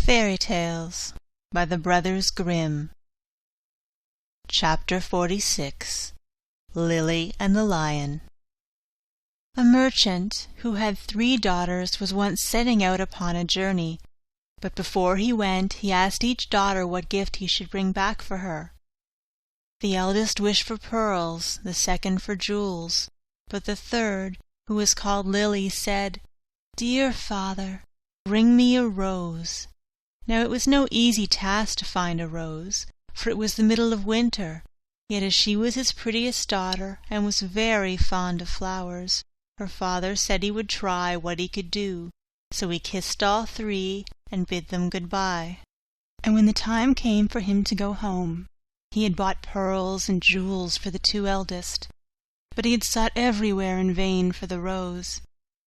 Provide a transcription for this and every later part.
Fairy Tales by the Brothers Grimm. Chapter 46. Lily and the Lion. A merchant who had 3 daughters was once setting out upon a journey, but before he went he asked each daughter what gift he should bring back for her. The eldest wished for pearls, the second for jewels, but the third, who was called Lily, said, "Dear father, bring me a rose." Now it was no easy task to find a rose, for it was the middle of winter, yet as she was his prettiest daughter and was very fond of flowers, her father said he would try what he could do, so he kissed all 3 and bid them good-bye. And when the time came for him to go home, he had bought pearls and jewels for the 2 eldest, but he had sought everywhere in vain for the rose,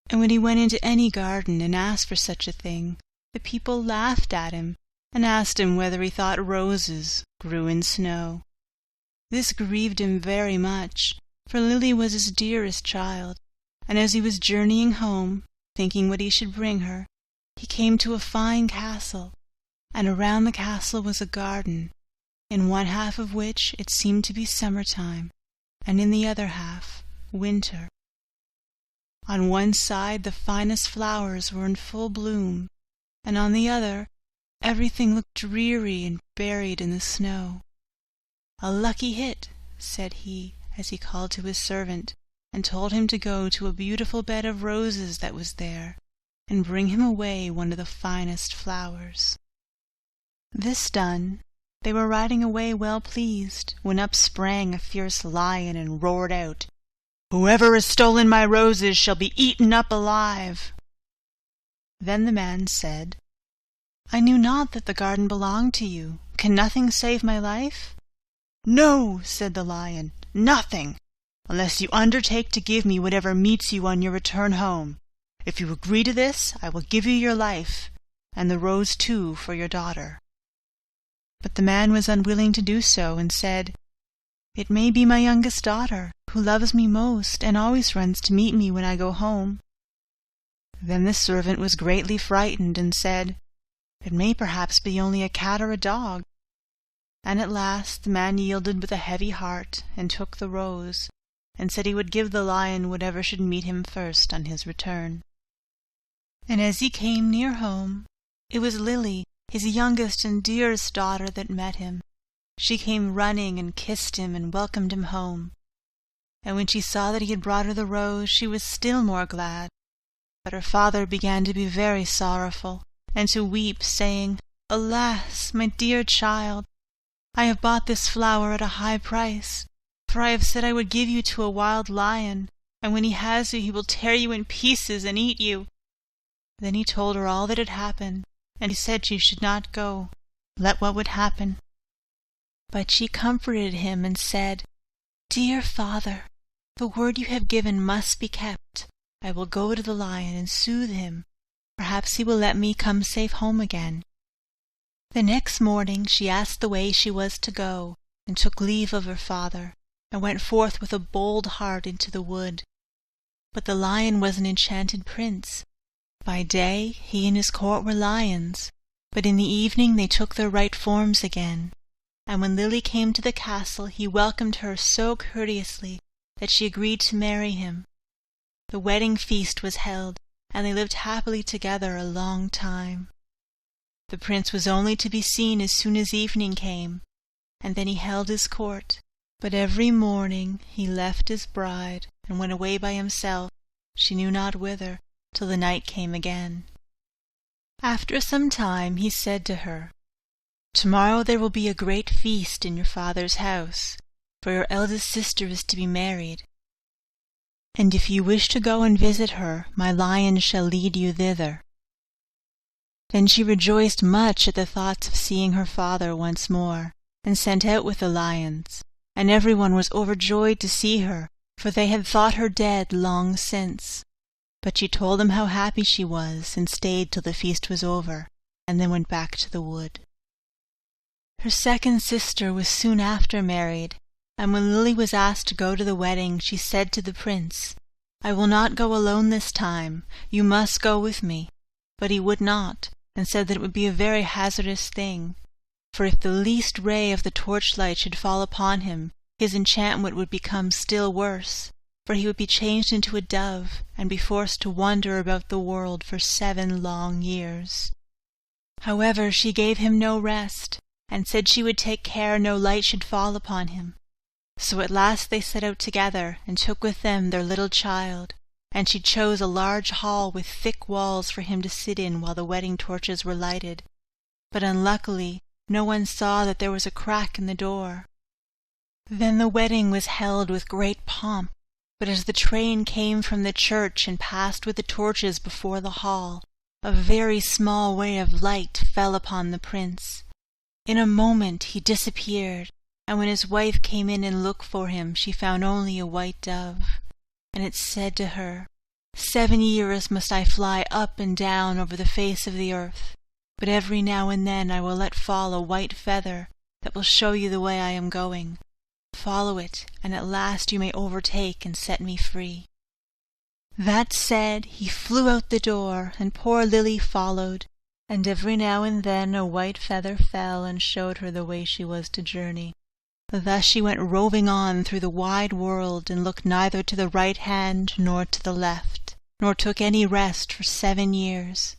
and when he went into any garden and asked for such a thing, the people laughed at him and asked him whether he thought roses grew in snow. This grieved him very much, for Lily was his dearest child, and as he was journeying home, thinking what he should bring her, he came to a fine castle, and around the castle was a garden, in one half of which it seemed to be summer-time, and in the other half winter. On one side the finest flowers were in full bloom, and on the other everything looked dreary and buried in the snow. "A lucky hit," said he, as he called to his servant, and told him to go to a beautiful bed of roses that was there, and bring him away one of the finest flowers. This done, they were riding away well pleased, when up sprang a fierce lion and roared out, "Whoever has stolen my roses shall be eaten up alive." Then the man said, "I knew not that the garden belonged to you. Can nothing save my life?" "No," said the lion, "nothing, unless you undertake to give me whatever meets you on your return home. If you agree to this, I will give you your life, and the rose too for your daughter." But the man was unwilling to do so, and said, "It may be my youngest daughter, who loves me most, and always runs to meet me when I go home." Then the servant was greatly frightened, and said, "It may perhaps be only a cat or a dog." And at last the man yielded with a heavy heart, and took the rose, and said he would give the lion whatever should meet him first on his return. And as he came near home, it was Lily, his youngest and dearest daughter, that met him. She came running and kissed him and welcomed him home. And when she saw that he had brought her the rose, she was still more glad. But her father began to be very sorrowful, and to weep, saying, "Alas, my dear child, I have bought this flower at a high price, for I have said I would give you to a wild lion, and when he has you he will tear you in pieces and eat you." Then he told her all that had happened, and he said she should not go, let what would happen. But she comforted him and said, "Dear father, the word you have given must be kept. I will go to the lion and soothe him. Perhaps he will let me come safe home again." The next morning she asked the way she was to go, and took leave of her father, and went forth with a bold heart into the wood. But the lion was an enchanted prince. By day he and his court were lions, but in the evening they took their right forms again. And when Lily came to the castle he welcomed her so courteously that she agreed to marry him. The wedding feast was held, and they lived happily together a long time. The prince was only to be seen as soon as evening came, and then he held his court, but every morning he left his bride and went away by himself, she knew not whither, till the night came again. After some time he said to her, "Tomorrow there will be a great feast in your father's house, for your eldest sister is to be married. And if you wish to go and visit her, my lion shall lead you thither." Then she rejoiced much at the thoughts of seeing her father once more, and sent out with the lions, and everyone was overjoyed to see her, for they had thought her dead long since. But she told them how happy she was, and stayed till the feast was over, and then went back to the wood. Her second sister was soon after married, and when Lily was asked to go to the wedding, she said to the prince, "I will not go alone this time. You must go with me." But he would not, and said that it would be a very hazardous thing, for if the least ray of the torchlight should fall upon him, his enchantment would become still worse, for he would be changed into a dove, and be forced to wander about the world for 7 long years. However, she gave him no rest, and said she would take care no light should fall upon him. So at last they set out together, and took with them their little child, and she chose a large hall with thick walls for him to sit in while the wedding torches were lighted. But unluckily no one saw that there was a crack in the door. Then the wedding was held with great pomp, but as the train came from the church and passed with the torches before the hall, a very small ray of light fell upon the prince. In a moment he disappeared, and when his wife came in and looked for him, she found only a white dove. And it said to her, 7 years must I fly up and down over the face of the earth, but every now and then I will let fall a white feather that will show you the way I am going. Follow it, and at last you may overtake and set me free. That said, he flew out the door, and poor Lily followed, and every now and then a white feather fell and showed her the way she was to journey. Thus she went roving on through the wide world, and looked neither to the right hand nor to the left, nor took any rest for 7 years.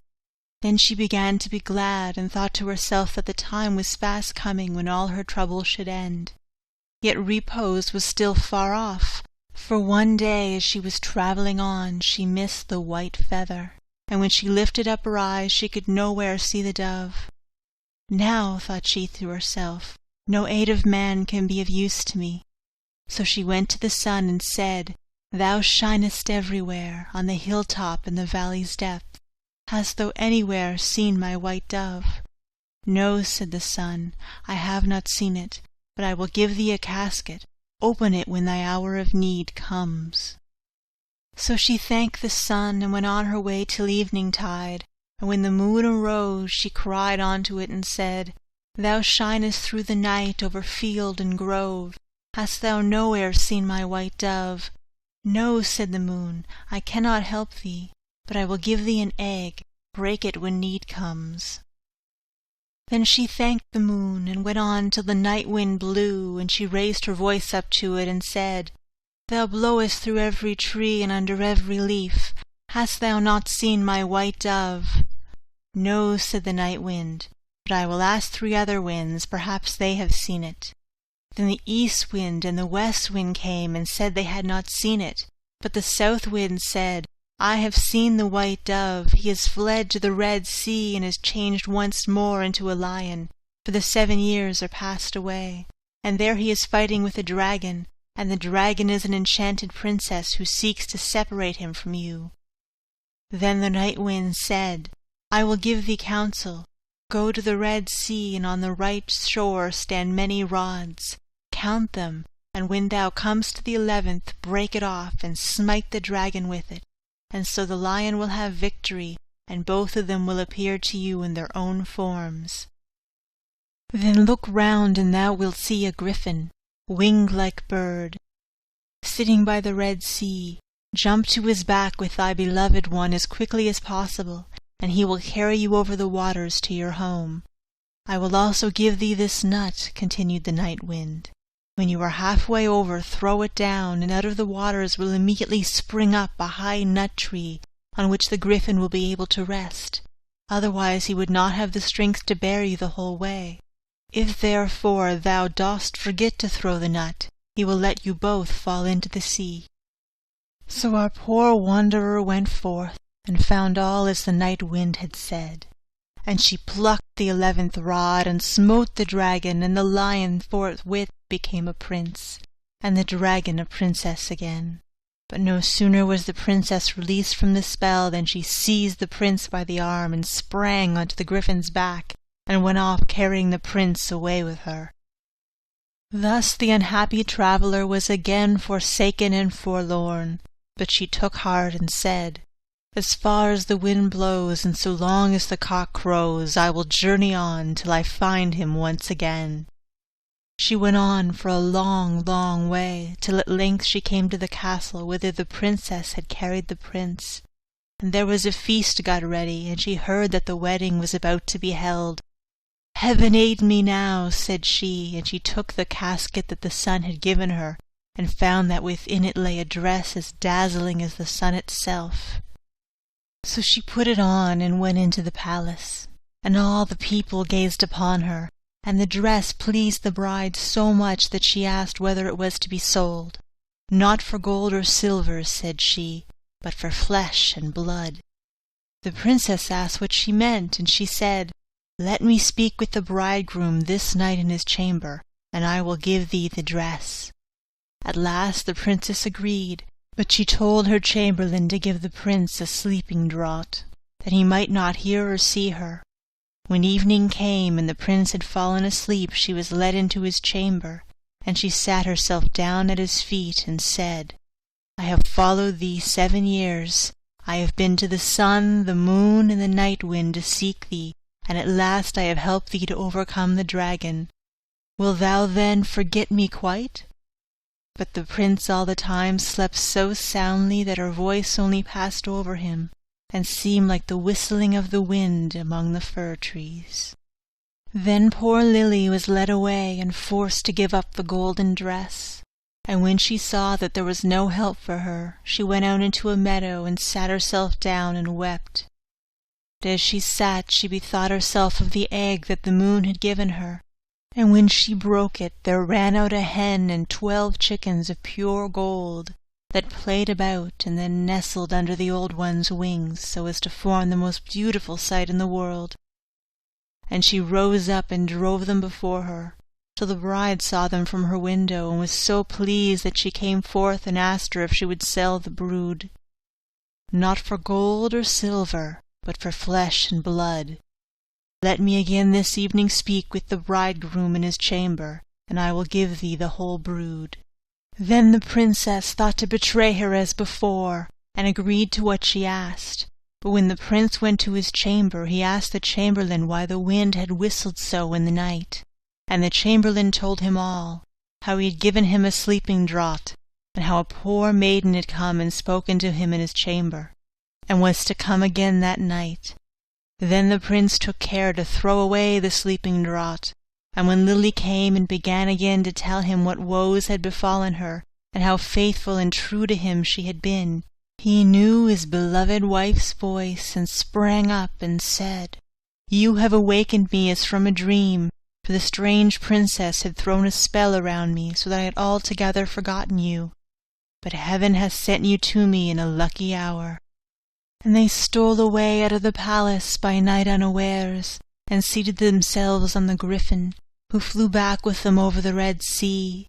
Then she began to be glad, and thought to herself that the time was fast coming when all her trouble should end. Yet repose was still far off, for one day as she was travelling on she missed the white feather, and when she lifted up her eyes she could nowhere see the dove. Now, thought she to herself, no aid of man can be of use to me. So she went to the sun and said, Thou shinest everywhere, on the hilltop and the valley's depth. Hast thou anywhere seen my white dove? No, said the sun, I have not seen it, but I will give thee a casket. Open it when thy hour of need comes. So she thanked the sun, and went on her way till evening-tide, and when the moon arose she cried unto it and said, Thou shinest through the night over field and grove. Hast thou nowhere seen my white dove? No, said the moon, I cannot help thee, but I will give thee an egg. Break it when need comes. Then she thanked the moon, and went on till the night wind blew, and she raised her voice up to it, and said, Thou blowest through every tree and under every leaf. Hast thou not seen my white dove? No, said the night wind, but I will ask 3 other winds, perhaps they have seen it. Then the east wind and the west wind came, and said they had not seen it. But the south wind said, I have seen the white dove. He has fled to the Red Sea, and is changed once more into a lion, for the 7 years are passed away. And there he is fighting with a dragon, and the dragon is an enchanted princess who seeks to separate him from you. Then the night wind said, I will give thee counsel. Go to the Red Sea, and on the right shore stand many rods. Count them, and when thou comest to the 11th, break it off, and smite the dragon with it. And so the lion will have victory, and both of them will appear to you in their own forms. Then look round, and thou wilt see a griffin, winged-like bird, sitting by the Red Sea. Jump to his back with thy beloved one as quickly as possible, and he will carry you over the waters to your home. I will also give thee this nut, continued the night wind. When you are halfway over, throw it down, and out of the waters will immediately spring up a high nut tree, on which the griffin will be able to rest. Otherwise he would not have the strength to bear you the whole way. If therefore thou dost forget to throw the nut, he will let you both fall into the sea. So our poor wanderer went forth, and found all as the night wind had said. And she plucked the 11th rod, and smote the dragon, and the lion forthwith became a prince, and the dragon a princess again. But no sooner was the princess released from the spell than she seized the prince by the arm, and sprang onto the griffin's back, and went off carrying the prince away with her. Thus the unhappy traveller was again forsaken and forlorn, but she took heart and said, As far as the wind blows, and so long as the cock crows, I will journey on till I find him once again. She went on for a long, long way, till at length she came to the castle whither the princess had carried the prince. and there was a feast got ready, and she heard that the wedding was about to be held. "Heaven aid me now," said she, and she took the casket that the sun had given her, and found that within it lay a dress as dazzling as the sun itself. So she put it on and went into the palace, and all the people gazed upon her, and the dress pleased the bride so much that she asked whether it was to be sold. "Not for gold or silver," said she, "but for flesh and blood." The princess asked what she meant, and she said, "Let me speak with the bridegroom this night in his chamber, and I will give thee the dress." At last the princess agreed, but she told her chamberlain to give the prince a sleeping draught, that he might not hear or see her. When evening came and the prince had fallen asleep, she was led into his chamber, and she sat herself down at his feet and said, "I have followed thee 7 years. I have been to the sun, the moon, and the night wind to seek thee, and at last I have helped thee to overcome the dragon. Wilt thou then forget me quite?" But the prince all the time slept so soundly that her voice only passed over him, and seemed like the whistling of the wind among the fir trees. Then poor Lily was led away and forced to give up the golden dress, and when she saw that there was no help for her, she went out into a meadow and sat herself down and wept. But as she sat, she bethought herself of the egg that the moon had given her, and when she broke it, there ran out a hen and 12 chickens of pure gold, that played about and then nestled under the old one's wings, so as to form the most beautiful sight in the world. And she rose up and drove them before her, till the bride saw them from her window, and was so pleased that she came forth and asked her if she would sell the brood. "Not for gold or silver, but for flesh and blood. Let me again this evening speak with the bridegroom in his chamber, and I will give thee the whole brood." Then the princess thought to betray her as before, and agreed to what she asked. But when the prince went to his chamber, he asked the chamberlain why the wind had whistled so in the night, and the chamberlain told him all, how he had given him a sleeping draught, and how a poor maiden had come and spoken to him in his chamber, and was to come again that night. Then the prince took care to throw away the sleeping draught, and when Lily came and began again to tell him what woes had befallen her, and how faithful and true to him she had been, he knew his beloved wife's voice, and sprang up and said, "You have awakened me as from a dream, for the strange princess had thrown a spell around me, so that I had altogether forgotten you. But heaven has sent you to me in a lucky hour." And they stole away out of the palace by night unawares, and seated themselves on the griffin, who flew back with them over the Red Sea.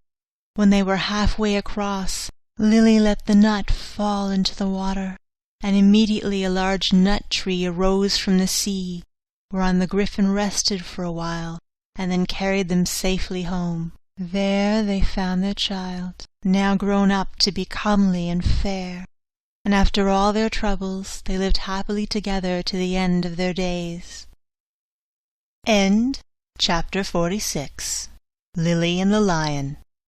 When they were halfway across, Lily let the nut fall into the water, and immediately a large nut tree arose from the sea, whereon the griffin rested for a while, and then carried them safely home. There they found their child, now grown up to be comely and fair, and after all their troubles they lived happily together to the end of their days. End Chapter 46. Lily and the Lion.